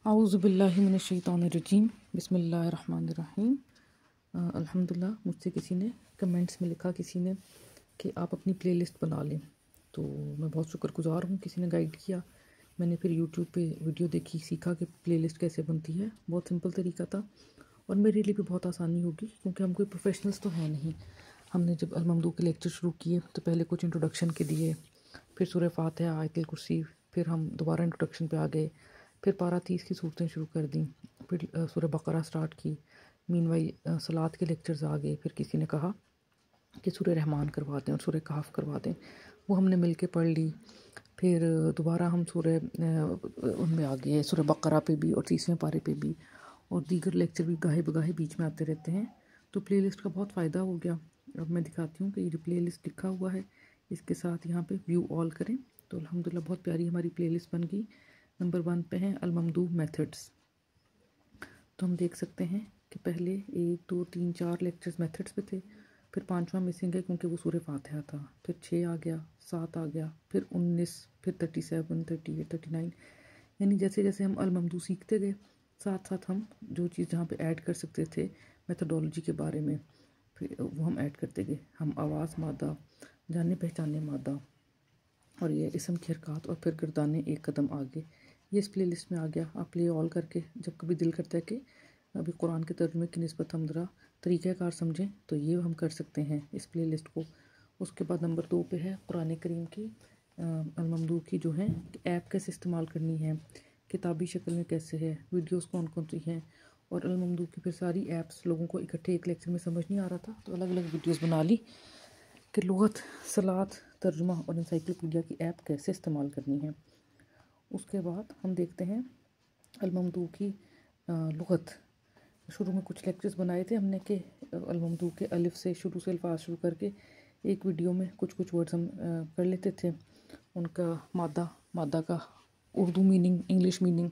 आऊज़ुबिल्लाहिमिनश्शैतानिर्रजीम बिस्मिल्लाहिर्रहमानिर्रहीम। अल्हम्दुलिल्लाह, मुझसे किसी ने कमेंट्स में लिखा किसी ने कि आप अपनी प्लेलिस्ट बना लें, तो मैं बहुत शुक्रगुज़ार हूँ। किसी ने गाइड किया, मैंने फिर यूट्यूब पे वीडियो देखी, सीखा कि प्लेलिस्ट कैसे बनती है। बहुत सिंपल तरीका था और मेरे लिए भी बहुत आसानी होगी क्योंकि हम कोई प्रोफेशनल्स तो हैं नहीं। हमने जब अल ममदू के लेक्चर शुरू किए तो पहले कुछ इंट्रोडक्शन के दिए, फिर सूरह फातिहा, आयतुल कुर्सी, फिर हम दोबारा इंट्रोडक्शन पे आ गए, फिर पारा 30 की सूरतें शुरू कर दी, फिर सूरह बकरा स्टार्ट की। मीनवाइल सलात के लेक्चर्स आ गए। फिर किसी ने कहा कि सूरह रहमान करवा दें और सूरह कहफ करवा दें, वो हमने मिल के पढ़ ली। फिर दोबारा हम सूरह उनमें आ गए, सूरह बकरा पे भी और 30वें पारे पे भी, और दीगर लेक्चर भी गाहे बगाहे बीच में आते रहते हैं। तो प्लेलिस्ट का बहुत फ़ायदा हो गया। अब मैं दिखाती हूँ कि ये जो प्लेलिस्ट लिखा हुआ है इसके साथ यहाँ पे व्यू ऑल करें तो अल्हम्दुलिल्लाह बहुत प्यारी हमारी प्लेलिस्ट बन गई। नंबर 1 पे है अल ममदू मेथड्स। तो हम देख सकते हैं कि पहले 1 2 3 4 लेक्चर्स मेथड्स पे थे, फिर 5वां मिसिंग है क्योंकि वो सूरह फातिहा था, फिर 6 आ गया, 7 आ गया, फिर 19, फिर 37, 38, 39। यानी जैसे जैसे हम अल ममदू सीखते गए, साथ साथ हम जो चीज़ जहाँ पे ऐड कर सकते थे मेथडोलॉजी के बारे में, फिर वो हम ऐड करते गए। हम आवाज़ मादा, जाने पहचाने मादा, और ये इसम की हरकत, और फिर गर्दाने एक कदम आगे, ये इस प्ले लिस्ट में आ गया। आप प्ले ऑल करके जब कभी दिल करता है कि अभी कुरान के तर्जुमे की निस्बत हम ज़रा तरीक़ाकार समझें तो ये हम कर सकते हैं इस प्ले लिस्ट को। उसके बाद नंबर 2 पे है कुरान करीम की अल ममदू की जो है ऐप कैसे इस्तेमाल करनी है, किताबी शक्ल में कैसे है, वीडियोस कौन कौन सी हैं, और अल ममदू की फिर सारी ऐप्स लोगों को इकट्ठे एक लेक्चर में समझ नहीं आ रहा था तो अलग अलग वीडियोस बना ली कि लुग़त, सलात, तर्जुमा और इंसाइक्लोपीडिया की ऐप कैसे इस्तेमाल करनी है। उसके बाद हम देखते हैं अल ममदू की लुग़त। शुरू में कुछ लेक्चर्स बनाए थे हमने कि अल ममदू के अलिफ से शुरू से अल्फाज शुरू करके एक वीडियो में कुछ कुछ वर्ड्स हम कर लेते थे, उनका मादा का Urdu meaning, English meaning,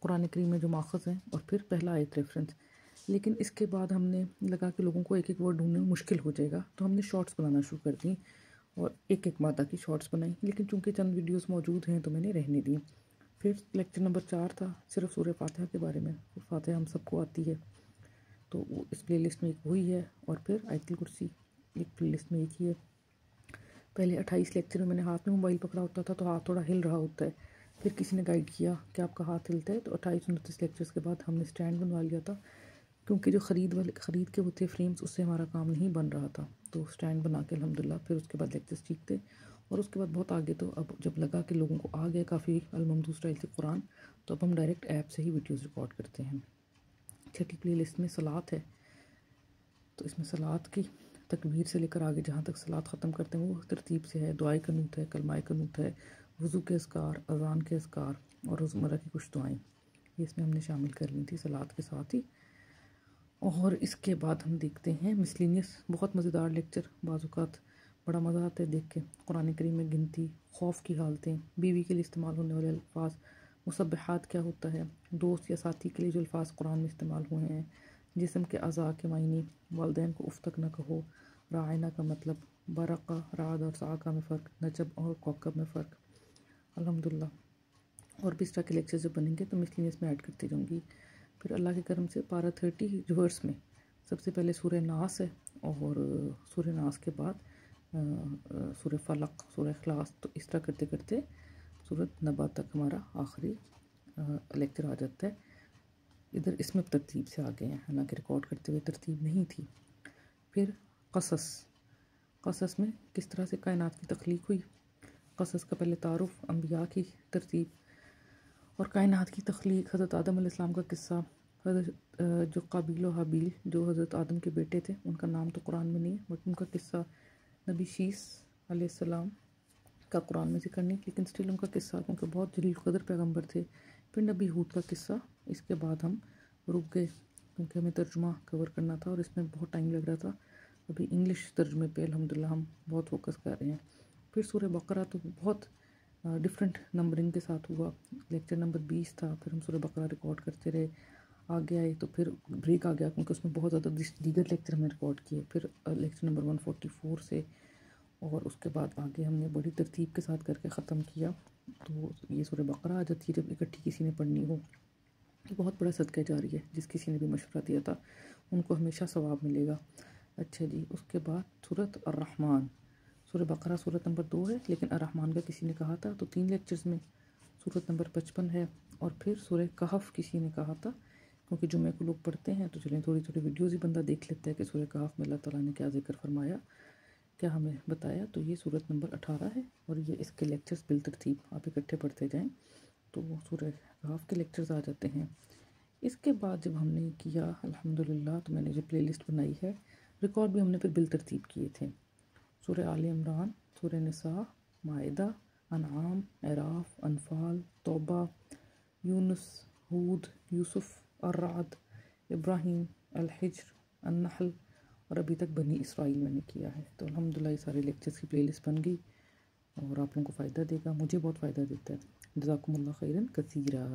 Quran Kareem में जो माखज़ हैं, और फिर पहला आयत रेफरेंस। लेकिन इसके बाद हमने लगा कि लोगों को एक एक वर्ड ढूंढने में मुश्किल हो जाएगा तो हमने शॉर्ट्स बनाना शुरू कर दी और एक एक मादा की शॉर्ट्स बनाई। लेकिन चूंकि चंद वीडियोस मौजूद हैं तो मैंने रहने दी। फिर लेक्चर नंबर 4 था सिर्फ सूरह फातिहा के बारे में। फातिहा हम सबको आती है तो वो इस प्लेलिस्ट में एक वही है, और फिर आयतुल कुर्सी एक प्लेलिस्ट में एक ही है। पहले 28 लेक्चर में मैंने हाथ में मोबाइल पकड़ा होता था तो हाथ थोड़ा हिल रहा होता है। फिर किसी ने गाइड किया कि आपका हाथ हिलता है, तो 28-29 लेक्चर्स के बाद हमने स्टैंड बनवा लिया था क्योंकि जो ख़रीद के वो थे फ्रेम्स, उससे हमारा काम नहीं बन रहा था। तो स्टैंड बना के अल्हम्दुलिल्लाह फिर उसके बाद लेक्चर्स सीखते, और उसके बाद बहुत आगे तो अब जब लगा कि लोगों को आ गया काफ़ी अल ममदू स्टाइल से कुरान, तो अब हम डायरेक्ट ऐप से ही वीडियोज़ रिकॉर्ड करते हैं। छठी प्ले लिस्ट में सलात है, तो इसमें सलात की तकबीर से लेकर आगे जहाँ तक सलात ख़त्म करते हैं वो तरतीब से है। दुआए कनूत है, कलमाए कनूत है, वज़ू के अस्कार, अज़ान के अस्कार और रोज़मर्रा की कुछ दुआएं, ये इसमें हमने शामिल कर ली थी सलात के साथ ही। और इसके बाद हम देखते हैं मिसलिनियस, बहुत मज़ेदार लेक्चर, बाज़ात बड़ा मज़ा आता है देख के। कुरान करीम में गिनती, खौफ की हालतें, बीवी के लिए इस्तेमाल होने वाले अल्फाज, मुसब्बिहात क्या होता है, दोस्त या साथी के लिए जो अल्फाज कुरान में इस्तेमाल हुए हैं, जिस्म के अज़ा के मायने, वालिदैन को उफ़ तक न कहो, रायना का मतलब, बरक़ा, राद और साका में फ़र्क, नजब और कौकब में फ़र्क। अल्हम्दुलिल्लाह और भी इस तरह के लेक्चर जब बनेंगे तो मिसलिनियस में ऐड करती जाऊँगी। फिर अल्लाह के करम से पारा 30 रिवर्स में सबसे पहले सूरह नास है, और सूरह नास के बाद सूरह फलक, सूरह इखलास, तो इस तरह करते करते सूरत नबा तक हमारा आखिरी लेक्चर आ जाता है। इधर इसमें तरतीब से आ गए हैं, हालांकि रिकॉर्ड करते हुए तरतीब नहीं थी। फिर क़सस में किस तरह से कायनात की तख्लीक हुई, क़सस का पहले तारुफ, अम्बिया की तरतीब और कायनात की तख्लीक, हज़रत आदम अलैहिस्सलाम का किस्सा, हज़रत जो काबिल और हाबील जो हज़रत आदम के बेटे थे उनका नाम तो कुरान में नहीं है बट उनका किस्सा, नबी शीस अलैहिस्सलाम का कुरान में ज़िक्र नहीं लेकिन स्टिल उनका किस्सा क्योंकि बहुत जलील क़दर पैगम्बर थे। फिर नबी हूद का किस्सा। इसके बाद हम रुक गए क्योंकि हमें तर्जुमा कवर करना था और इसमें बहुत टाइम लग रहा था। अभी इंग्लिश तर्जुमे पे अल्हम्दुलिल्लाह हम बहुत फोकस कर रहे हैं। फिर सूरह बकरा तो बहुत डिफरेंट नंबरिंग के साथ हुआ, लेक्चर नंबर 20 था। फिर हम सूरह बकरा रिकॉर्ड करते रहे, आगे आए तो फिर ब्रेक आ गया क्योंकि उसमें बहुत ज़्यादा दीगर लेक्चर हमने रिकॉर्ड किए। फिर लेक्चर नंबर 144 से और उसके बाद आगे हमने बड़ी तरतीब के साथ करके ख़त्म किया। तो ये सूरह बकरा आ जाती है जब इकट्ठी किसी ने पढ़नी हो। ये बहुत बड़ा सदका जारी है, जिस किसी ने भी मशवरा दिया था उनको हमेशा सवाब मिलेगा। अच्छा जी, उसके बाद सूरत अर्रहमान। सूरह बकरा सूरत नंबर 2 है, लेकिन अर्रहमान का किसी ने कहा था तो 3 लेक्चर्स में सूरत नंबर 55 है। और फिर सूरह कहफ किसी ने कहा था, क्योंकि जुमे को लोग पढ़ते हैं तो चलें थोड़ी थोड़ी वीडियोज़ ही बंदा देख लेता है कि सूरह कहफ में अल्लाह ताला ने क्या जिक्र फरमाया, क्या हमें बताया। तो ये सूरत नंबर 18 है और ये इसके लेक्चर्स बिलतरतीब आप इकट्ठे पढ़ते जाएँ तो सूरह कहफ के लेक्चर्स आ जाते हैं। इसके बाद जब हमने किया अल्हम्दुलिल्लाह, तो मैंने जो प्लेलिस्ट बनाई है, रिकॉर्ड भी हमने फिर बिलतरतीब किए थे। सूरह आले इमरान, सूरह निसा, माइदा, अनआम, एराफ, अनफाल, तौबा, यूनुस, हूद, यूसुफ, अर्राद, इब्राहीम, अल-हिज्र, अन-नहल और अभी तक बनी इसराइल मैंने किया है। तो अल्हम्दुलिल्लाह ये सारे लेक्चर्स की प्लेलिस्ट बन गई और आप लोगों को फ़ायदा देगा, मुझे बहुत फ़ायदा देता है। जज़ाकुमुल्लाह खैरन कसीरा।